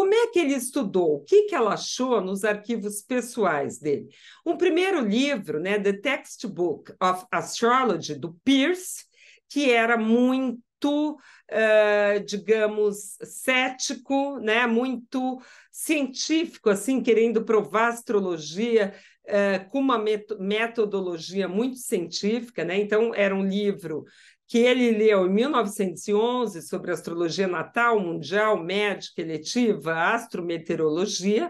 como é que ele estudou? O que ela achou nos arquivos pessoais dele? Um primeiro livro, né, The Textbook of Astrology, do Peirce, que era muito, digamos, cético, né, muito científico, assim, querendo provar a astrologia com uma metodologia muito científica, né? Então, era um livro que ele leu em 1911 sobre astrologia natal, mundial, médica, eletiva, astrometeorologia.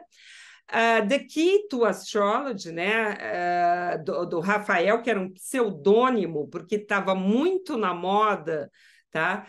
The Key to Astrology, né, do Rafael, que era um pseudônimo, porque estava muito na moda, tá?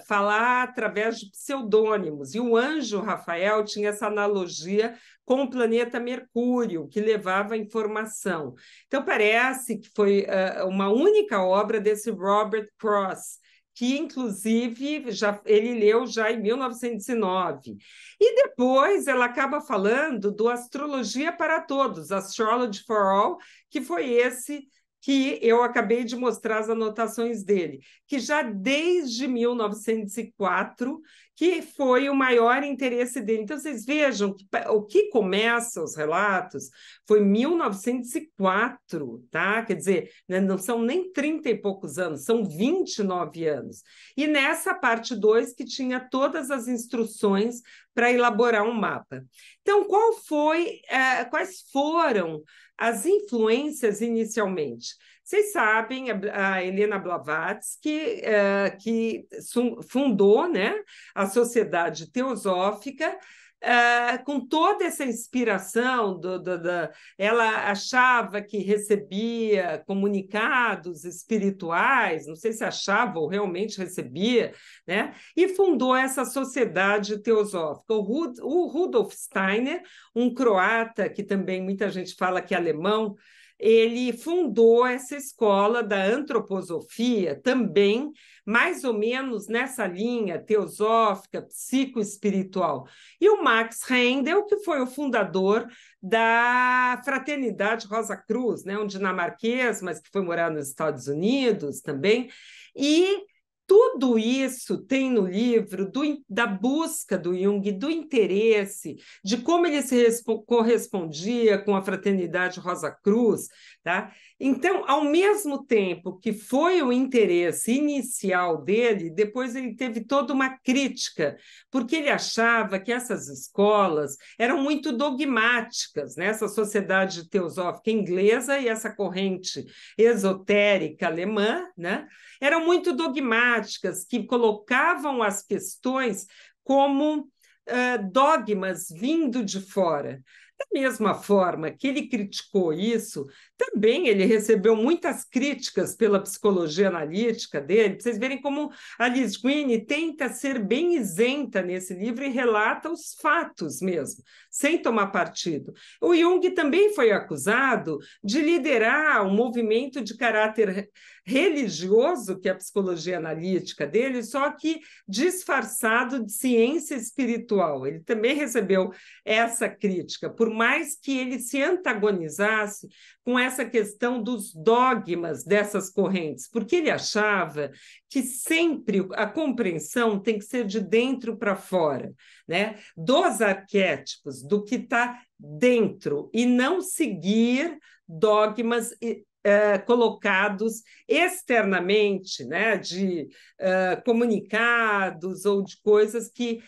Falar através de pseudônimos. E o anjo Rafael tinha essa analogia com o planeta Mercúrio, que levava informação. Então, parece que foi uma única obra desse Robert Cross, que, inclusive, ele leu já em 1909. E depois ela acaba falando do Astrologia para Todos, Astrology for All, que foi esse que eu acabei de mostrar as anotações dele, que já desde 1904, que foi o maior interesse dele. Então, vocês vejam que o que começa os relatos foi 1904, tá? Quer dizer, né, não são nem 30 e poucos anos, são 29 anos. E nessa parte 2 que tinha todas as instruções para elaborar um mapa. Então, quais foram as influências inicialmente? Vocês sabem, a Helena Blavatsky, que fundou, né, a Sociedade Teosófica, com toda essa inspiração, ela achava que recebia comunicados espirituais, não sei se achava ou realmente recebia, né? E fundou essa Sociedade Teosófica. O Rudolf Steiner, um croata, que também muita gente fala que é alemão, ele fundou essa escola da antroposofia também, mais ou menos nessa linha teosófica, psicoespiritual. E o Max Rendel, que foi o fundador da Fraternidade Rosa Cruz, né, um dinamarquês, mas que foi morar nos Estados Unidos também, e tudo isso tem no livro da busca do Jung, do interesse, de como ele se correspondia com a Fraternidade Rosa Cruz, tá? Então, ao mesmo tempo que foi o interesse inicial dele, depois ele teve toda uma crítica, porque ele achava que essas escolas eram muito dogmáticas, né? Essa sociedade teosófica inglesa e essa corrente esotérica alemã, né? Eram muito dogmáticas, que colocavam as questões como dogmas vindo de fora. Da mesma forma que ele criticou isso, também ele recebeu muitas críticas pela psicologia analítica dele. Para vocês verem como a Liz Greene tenta ser bem isenta nesse livro e relata os fatos mesmo, sem tomar partido. O Jung também foi acusado de liderar um movimento de caráter religioso, que é a psicologia analítica dele, só que disfarçado de ciência espiritual. Ele também recebeu essa crítica, por mais que ele se antagonizasse com essa questão dos dogmas dessas correntes, porque ele achava que sempre a compreensão tem que ser de dentro para fora, né? Dos arquétipos, do que está dentro, e não seguir dogmas colocados externamente, né, de comunicados ou de coisas que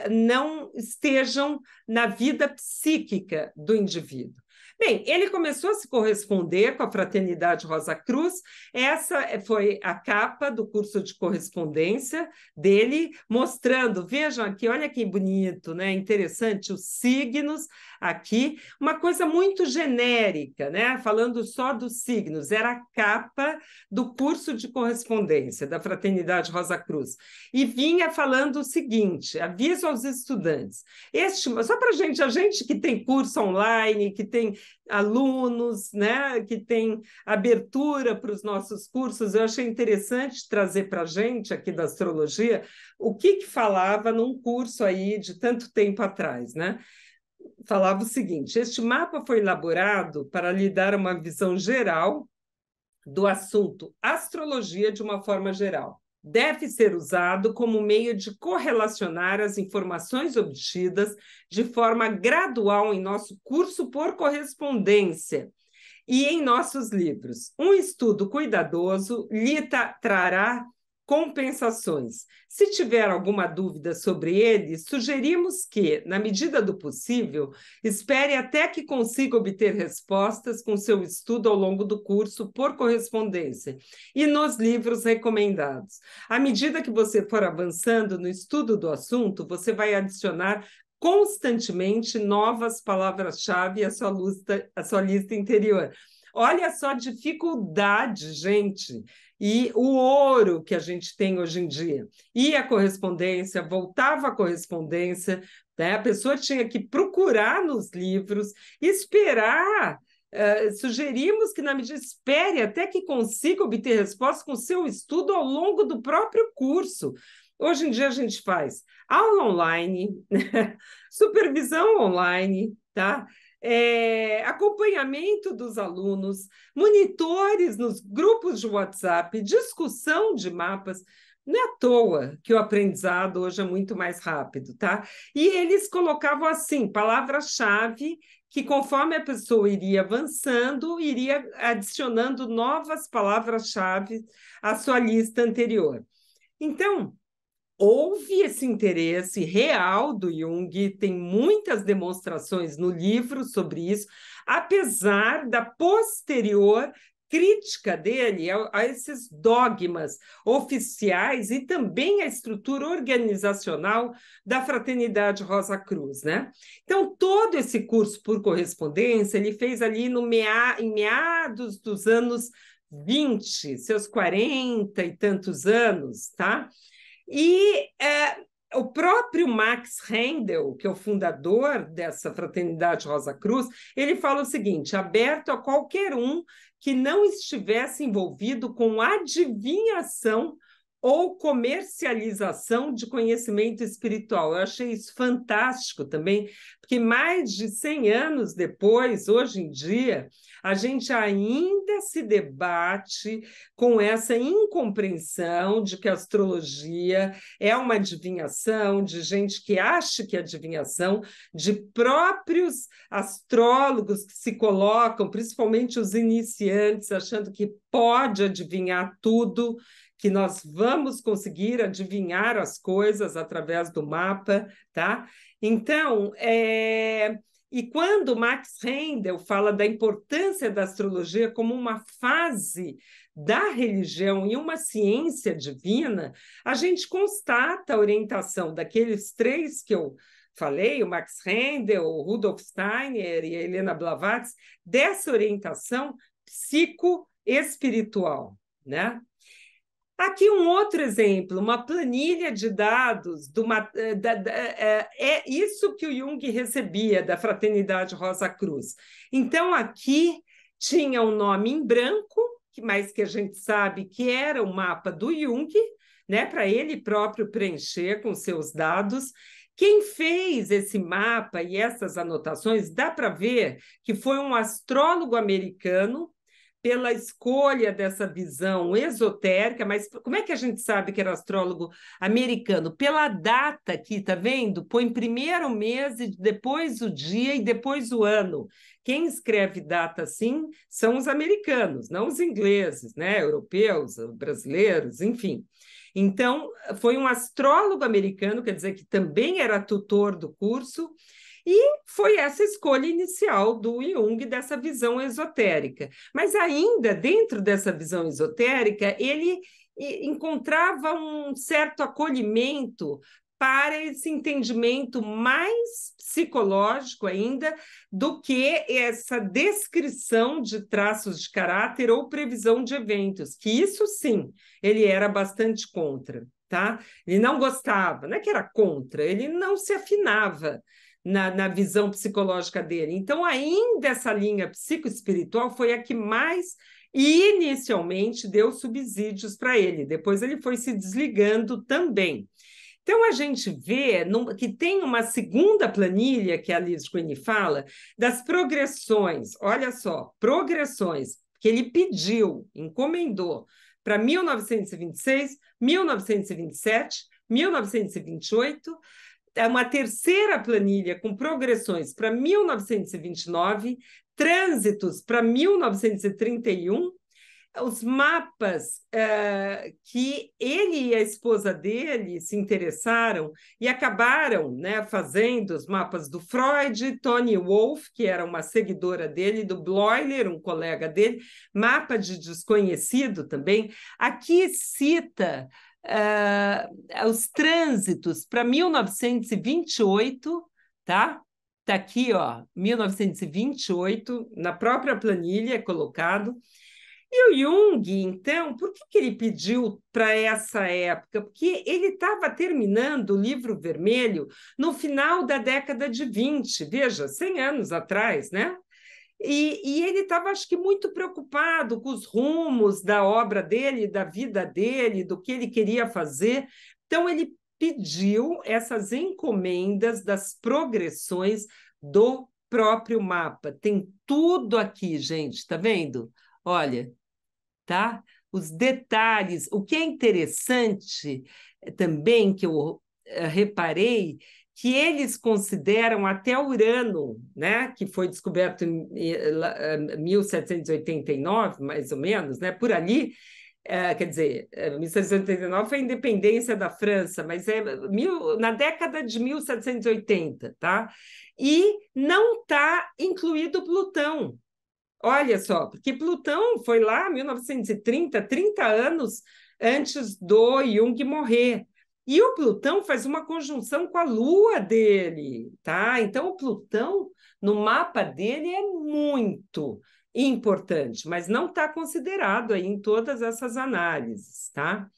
não estejam na vida psíquica do indivíduo. Bem, ele começou a se corresponder com a Fraternidade Rosa Cruz. Essa foi a capa do curso de correspondência dele, mostrando, vejam aqui, olha que bonito, né? Interessante, os signos aqui, uma coisa muito genérica, né? Falando só dos signos, era a capa do curso de correspondência da Fraternidade Rosa Cruz. E vinha falando o seguinte: aviso aos estudantes, só para a gente que tem curso online, que tem alunos, né, que tem abertura para os nossos cursos, eu achei interessante trazer para a gente aqui da astrologia o que falava num curso aí de tanto tempo atrás, né? Falava o seguinte: este mapa foi elaborado para lhe dar uma visão geral do assunto astrologia de uma forma geral. deve ser usado como meio de correlacionar as informações obtidas de forma gradual em nosso curso por correspondência e em nossos livros. Um estudo cuidadoso lhe trará compensações. Se tiver alguma dúvida sobre ele, sugerimos que, na medida do possível, espere até que consiga obter respostas com seu estudo ao longo do curso por correspondência e nos livros recomendados. À medida que você for avançando no estudo do assunto, você vai adicionar constantemente novas palavras-chave à sua lista interior. Olha só a dificuldade, gente, e o ouro que a gente tem hoje em dia. Ia a correspondência, voltava a correspondência, né? A pessoa tinha que procurar nos livros, esperar. Sugerimos que, na medida, espere até que consiga obter respostas com seu estudo ao longo do próprio curso. Hoje em dia a gente faz aula online, supervisão online, tá? Acompanhamento dos alunos, monitores nos grupos de WhatsApp, discussão de mapas. Não é à toa que o aprendizado hoje é muito mais rápido, tá? E eles colocavam assim, palavra-chave, que conforme a pessoa iria avançando, iria adicionando novas palavras-chave à sua lista anterior. Então, houve esse interesse real do Jung, tem muitas demonstrações no livro sobre isso, apesar da posterior crítica dele a esses dogmas oficiais e também a estrutura organizacional da Fraternidade Rosa Cruz, né? Então, todo esse curso por correspondência ele fez ali em meados dos anos 20, seus 40 e tantos anos, tá? E o próprio Max Rendel, que é o fundador dessa Fraternidade Rosa Cruz, ele fala o seguinte, aberto a qualquer um que não estivesse envolvido com adivinhação ou comercialização de conhecimento espiritual. Eu achei isso fantástico também, porque mais de 100 anos depois, hoje em dia, a gente ainda se debate com essa incompreensão de que a astrologia é uma adivinhação, de gente que acha que é adivinhação, de próprios astrólogos que se colocam, principalmente os iniciantes, achando que pode adivinhar tudo, que nós vamos conseguir adivinhar as coisas através do mapa, tá? Então, e quando Max Rendel fala da importância da astrologia como uma fase da religião e uma ciência divina, a gente constata a orientação daqueles três que eu falei, o Max Rendel, o Rudolf Steiner e a Helena Blavatsky, dessa orientação psicoespiritual, né? Aqui um outro exemplo, uma planilha de dados é isso que o Jung recebia da Fraternidade Rosa Cruz. Então, aqui tinha um nome em branco, mas que a gente sabe que era o mapa do Jung, né, para ele próprio preencher com seus dados. Quem fez esse mapa e essas anotações, dá para ver que foi um astrólogo americano, pela escolha dessa visão esotérica, mas como é que a gente sabe que era astrólogo americano? Pela data aqui, tá vendo? Põe primeiro o mês, e depois o dia e depois o ano. Quem escreve data assim são os americanos, não os ingleses, né? Europeus, brasileiros, enfim. Então, foi um astrólogo americano, quer dizer que também era tutor do curso, e foi essa escolha inicial do Jung dessa visão esotérica. Mas ainda dentro dessa visão esotérica, ele encontrava um certo acolhimento para esse entendimento mais psicológico ainda do que essa descrição de traços de caráter ou previsão de eventos, que isso sim, ele era bastante contra, tá? Ele não gostava, não é que era contra, ele não se afinava na visão psicológica dele. Então, ainda essa linha psicoespiritual foi a que mais inicialmente deu subsídios para ele. Depois ele foi se desligando também. Então, a gente vê que tem uma segunda planilha, que a Liz Quinn fala, das progressões. Olha só, progressões que ele pediu, encomendou para 1926, 1927, 1928, uma terceira planilha com progressões para 1929, trânsitos para 1931, os mapas que ele e a esposa dele se interessaram e acabaram, né, fazendo os mapas do Freud, Toni Wolff, que era uma seguidora dele, do Bloiler, um colega dele, mapa de desconhecido também. Aqui cita os trânsitos para 1928, tá? Está aqui, ó, 1928, na própria planilha é colocado. E o Jung, então, por que ele pediu para essa época? Porque ele estava terminando o Livro Vermelho no final da década de 20, veja, 100 anos atrás, né? E ele estava, acho que, muito preocupado com os rumos da obra dele, da vida dele, do que ele queria fazer. Então, ele pediu essas encomendas das progressões do próprio mapa. Tem tudo aqui, gente, está vendo? Olha, tá? Os detalhes. O que é interessante também, que eu reparei, que eles consideram até Urano, né, que foi descoberto em 1789, mais ou menos, né, por ali, quer dizer, 1789 foi a independência da França, mas na década de 1780, tá? E não está incluído Plutão. Olha só, porque Plutão foi lá em 1930, 30 anos antes do Jung morrer. E o Plutão faz uma conjunção com a Lua dele, tá? Então, o Plutão, no mapa dele, é muito importante, mas não está considerado aí em todas essas análises, tá?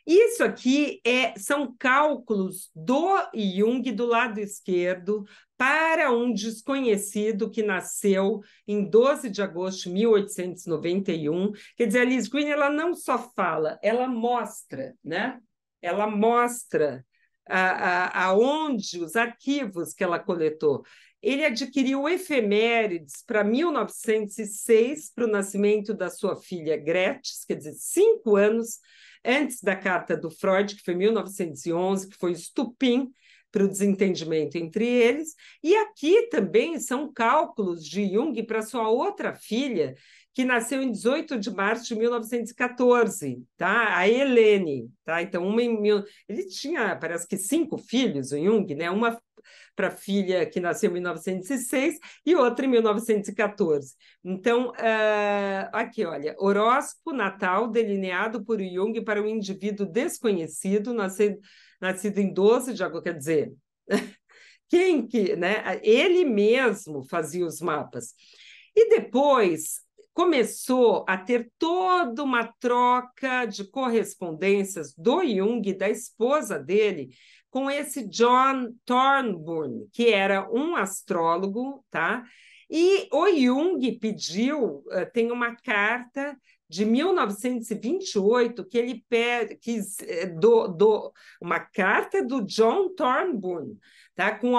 Isso aqui são cálculos do Jung do lado esquerdo para um desconhecido que nasceu em 12 de agosto de 1891. Quer dizer, a Liz Green ela não só fala, ela mostra, né? Ela mostra aonde os arquivos que ela coletou. Ele adquiriu efemérides para 1906, para o nascimento da sua filha Gretchen, quer dizer, 5 anos antes da carta do Freud, que foi em 1911, que foi o estupim para o desentendimento entre eles. E aqui também são cálculos de Jung para sua outra filha, que nasceu em 18 de março de 1914, tá? A Helene, tá? Então, ele tinha, parece que 5 filhos, o Jung, né? Uma para a filha que nasceu em 1906 e outra em 1914. Então, aqui, olha, horóscopo natal delineado por Jung para um indivíduo desconhecido, nascido em 12 de agosto, quer dizer, né? Ele mesmo fazia os mapas. E depois começou a ter toda uma troca de correspondências do Jung e da esposa dele com esse John Thornburn, que era um astrólogo, tá? E o Jung pediu, tem uma carta de 1928 que ele pede, uma carta do John Thornburn, tá? Com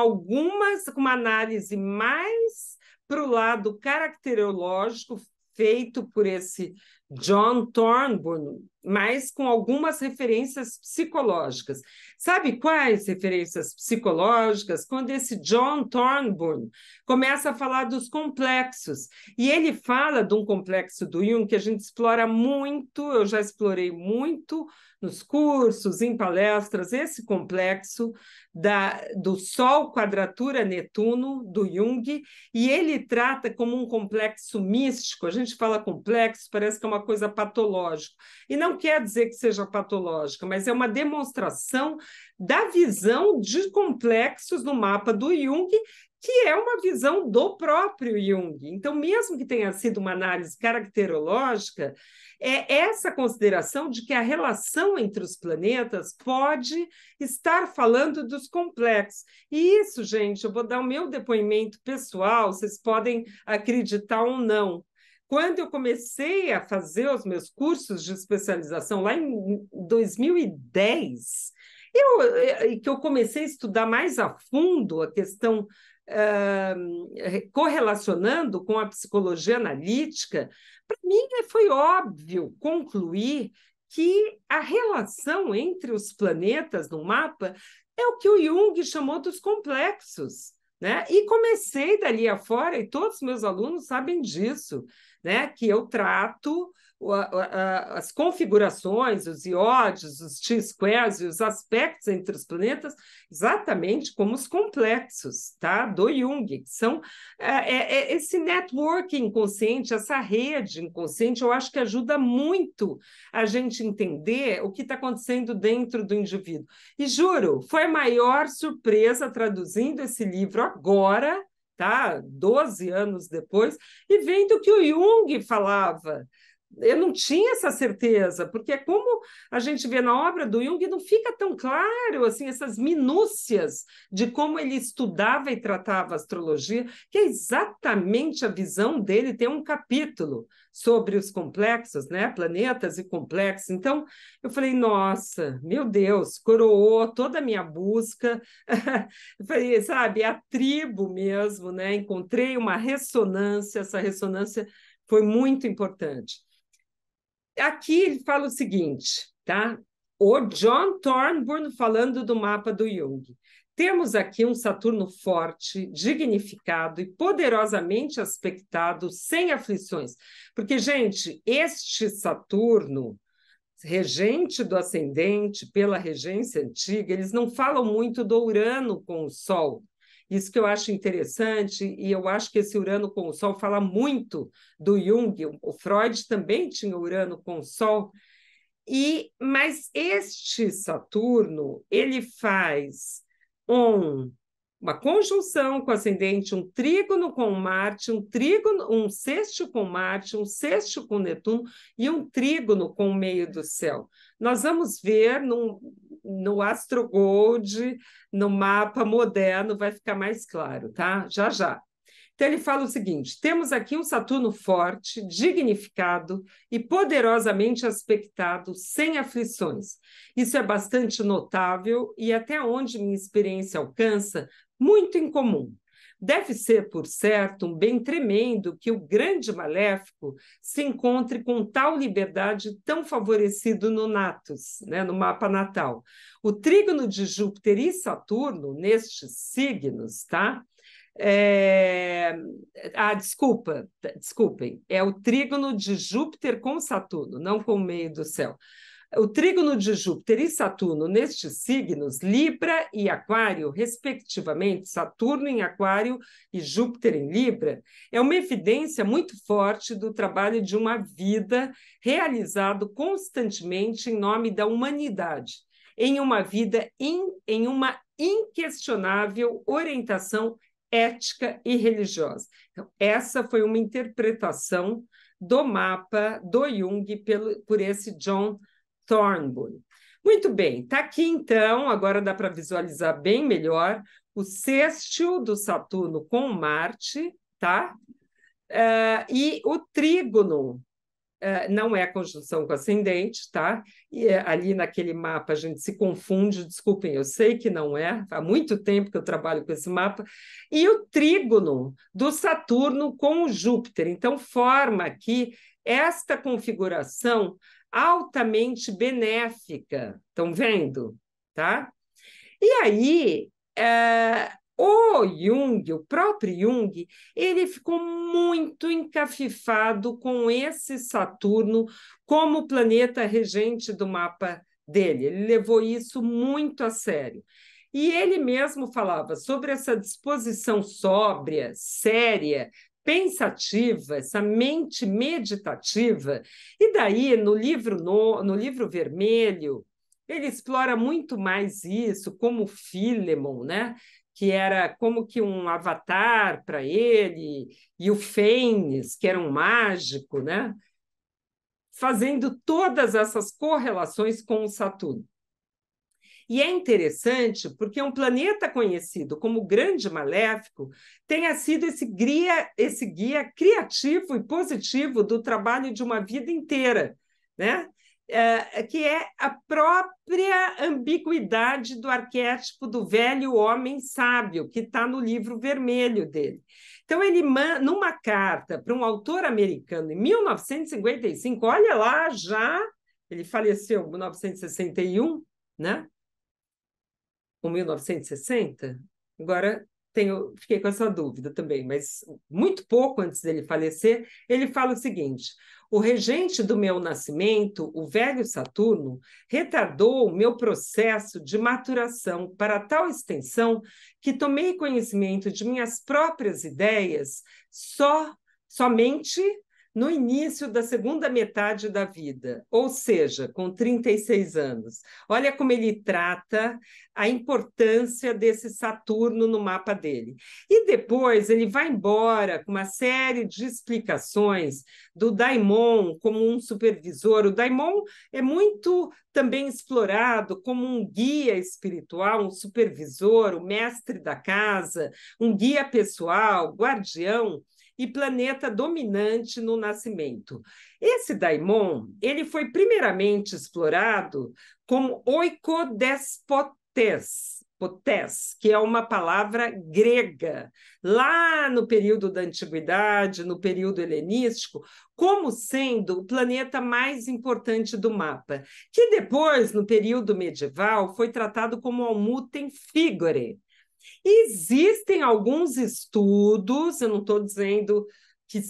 uma análise mais para o lado caracterológico feito por esse John Thornburn, mas com algumas referências psicológicas. Sabe quais referências psicológicas? Quando esse John Thornburn começa a falar dos complexos. E ele fala de um complexo do Jung que a gente explora muito, eu já explorei muito nos cursos, em palestras, esse complexo do Sol quadratura Netuno, do Jung, e ele trata como um complexo místico. A gente fala complexo, parece que é uma coisa patológica. E não quer dizer que seja patológica, mas é uma demonstração da visão de complexos no mapa do Jung, que é uma visão do próprio Jung. Então, mesmo que tenha sido uma análise caracterológica, é essa consideração de que a relação entre os planetas pode estar falando dos complexos. E isso, gente, eu vou dar o meu depoimento pessoal, vocês podem acreditar ou não. Quando eu comecei a fazer os meus cursos de especialização, lá em 2010, que eu comecei a estudar mais a fundo a questão correlacionando com a psicologia analítica, para mim foi óbvio concluir que a relação entre os planetas no mapa é o que o Jung chamou dos complexos, né? E comecei dali afora, e todos os meus alunos sabem disso, né? Que eu trato as configurações, os iódios, os T-squares e os aspectos entre os planetas exatamente como os complexos, tá? Do Jung, que são esse network inconsciente, essa rede inconsciente, eu acho que ajuda muito a gente entender o que está acontecendo dentro do indivíduo. E juro, foi a maior surpresa traduzindo esse livro agora, tá? 12 anos depois, e vendo que o Jung falava. Eu não tinha essa certeza, porque é como a gente vê na obra do Jung, não fica tão claro assim essas minúcias de como ele estudava e tratava a astrologia, que é exatamente a visão dele. Tem um capítulo sobre os complexos, né? Planetas e complexos. Então, eu falei, nossa, meu Deus, coroou toda a minha busca. Eu falei, sabe, a tribo mesmo, né? Encontrei uma ressonância, essa ressonância foi muito importante. Aqui ele fala o seguinte, tá? O John Thornburn falando do mapa do Jung. Temos aqui um Saturno forte, dignificado e poderosamente aspectado, sem aflições. Porque, gente, este Saturno, regente do ascendente, pela regência antiga, eles não falam muito do Urano com o Sol. Isso que eu acho interessante, e eu acho que esse Urano com o Sol fala muito do Jung. O Freud também tinha Urano com o Sol. Mas este Saturno, ele faz uma conjunção com o ascendente, um trígono com Marte, um sexto com Marte, um sexto com Netuno e um trígono com o meio do céu. Nós vamos ver no Astro Gold, no mapa moderno, vai ficar mais claro, tá? Já, já. Então, ele fala o seguinte: temos aqui um Saturno forte, dignificado e poderosamente aspectado, sem aflições. Isso é bastante notável e, até onde minha experiência alcança, muito incomum. Deve ser, por certo, um bem tremendo que o grande maléfico se encontre com tal liberdade tão favorecido no Natus, né, no mapa natal. O trígono de Júpiter e Saturno, nestes signos, tá? Desculpem, é o trígono de Júpiter com Saturno, não com o meio do céu. O trígono de Júpiter e Saturno nestes signos, Libra e Aquário, respectivamente, Saturno em Aquário e Júpiter em Libra, é uma evidência muito forte do trabalho de uma vida realizado constantemente em nome da humanidade, em uma vida, em uma inquestionável orientação ética e religiosa. Então, essa foi uma interpretação do mapa do Jung por esse John Thornburn. Muito bem, está aqui então, agora dá para visualizar bem melhor o sextil do Saturno com Marte, tá? E o trígono não é conjunção com ascendente, tá? E ali naquele mapa a gente se confunde, desculpem, eu sei que não é, há muito tempo que eu trabalho com esse mapa, e o trígono do Saturno com o Júpiter. Então, forma aqui esta configuração altamente benéfica, estão vendo? Tá? E aí, o Jung, o próprio Jung, ele ficou muito encafifado com esse Saturno como planeta regente do mapa dele. Ele levou isso muito a sério. E ele mesmo falava sobre essa disposição sóbria, séria, pensativa, essa mente meditativa. E daí, no livro vermelho, ele explora muito mais isso, como Philemon, né? Que era como que um avatar para ele, e o Fênix, que era um mágico, né? Fazendo todas essas correlações com o Saturno. E é interessante porque um planeta conhecido como grande maléfico tenha sido esse guia criativo e positivo do trabalho de uma vida inteira, né? que é a própria ambiguidade do arquétipo do velho homem sábio, que está no livro vermelho dele. Então, ele numa carta para um autor americano em 1955, olha lá, já ele faleceu em 1961, né? Ou 1960? Agora fiquei com essa dúvida também, mas muito pouco antes dele falecer, ele fala o seguinte: o regente do meu nascimento, o velho Saturno, retardou o meu processo de maturação para tal extensão que tomei conhecimento de minhas próprias ideias somente no início da segunda metade da vida, ou seja, com 36 anos. Olha como ele trata a importância desse Saturno no mapa dele. E depois ele vai embora com uma série de explicações do Daimon como um supervisor. O Daimon é muito também explorado como um guia espiritual, um supervisor, o mestre da casa, um guia pessoal, guardião e planeta dominante no nascimento. Esse daimon, ele foi primeiramente explorado como oikodespotes, que é uma palavra grega, lá no período da antiguidade, no período helenístico, como sendo o planeta mais importante do mapa, que depois, no período medieval, foi tratado como almutem figure. Existem alguns estudos, eu não estou dizendo que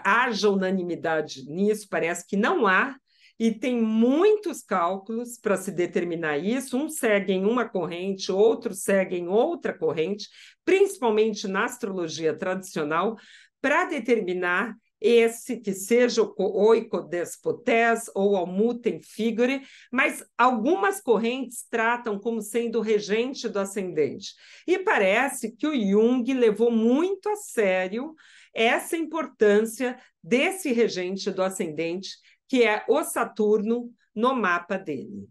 haja unanimidade nisso, parece que não há, e tem muitos cálculos para se determinar isso. Uns seguem uma corrente, outros seguem outra corrente, principalmente na astrologia tradicional, para determinar esse que seja o oikodespotes ou almutem figure, mas algumas correntes tratam como sendo o regente do ascendente. E parece que o Jung levou muito a sério essa importância desse regente do ascendente, que é o Saturno, no mapa dele.